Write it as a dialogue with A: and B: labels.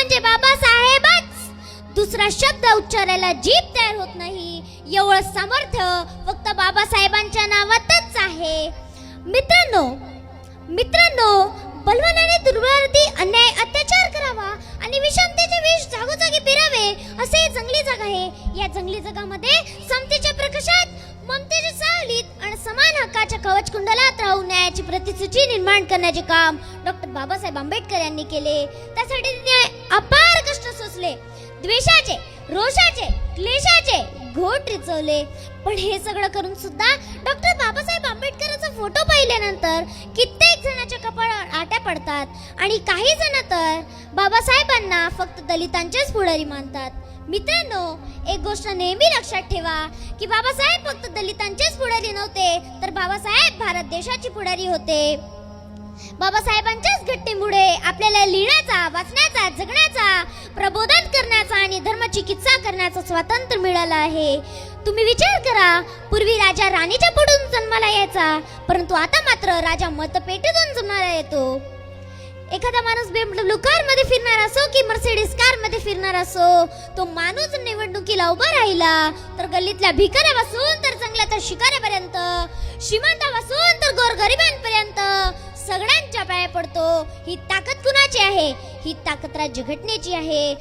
A: म्हणजे बाबासाहेबच. दुसरा शब्द उच्चारायला जीभ तयार होत नाही. एवढं सामर्थ्य फक्त बाबासाहेबांच्या नावातच आहे. मित्रांनो, बलवानाने दुर्बलावरती अन्याय अत्याचार करावा आणि विषमतेचे विष जागोजागी पेरावे असे जंगली जग आहे. या जंगली जगामध्ये समतेच्या प्रकाशात, ममतेच्या सावलीत आणि समान हक्काच्या कवचकुंडलात राहून न्यायाची प्रतिसूची निर्माण करण्याचे काम डॉक्टर बाबासाहेब आंबेडकर यांनी केले. त्यासाठी त्यांनी अपार कष्ट सोसले. द्वेषाचे, रोषाचे, क्लेशाचे घोट रिचवले. पण हे सगळं करून सुद्धा डॉक्टर बाबासाहेब आंबेडकरांचा फोटो पाहिल्यानंतर कित्येक जणांच्या कपाळावर आट्या पडतात आणि काही जण तर बाबासाहेबांना फक्त दलितांचेच पुढारी मानतात. मित्रांनो, एक गोष्ट नेहमी लक्षात ठेवा की बाबासाहेब फक्त दलितांचेच पुढारी नव्हते, तर बाबासाहेब भारत देशाची पुढारी होते. बाबासाहेबांच्याच घटनेमुळे आपल्याला लिहिण्याचा, वाचण्याचा, जगण्याचा, प्रबोधन करण्याचा आणि धर्मचिकित्सा करण्याचं स्वातंत्र्य मिळालं आहे. तुम्ही विचार करा, पूर्वी राजा राणीच्या पुढून जन्माला यायचा, परंतु आता मात्र राजा मतपेटीतून जन्माला येतो. एखादा माणूस BMW कार मध्ये फिरणार असो की मर्सिडीज कार मध्ये फिरणार असो, तो माणूस निवडणुकीला उभा राहिला तर गल्लीतल्या भिकाऱ्यापासून तर जंगलातील शिकाऱ्यापर्यंत, श्रीमंतापासून तर गोरगरिबांपर्यंत सगळ्यांच्या पाया पडतो. ही ताकद कुणाची आहे? ही ताकद राज्यघटनेची आहे.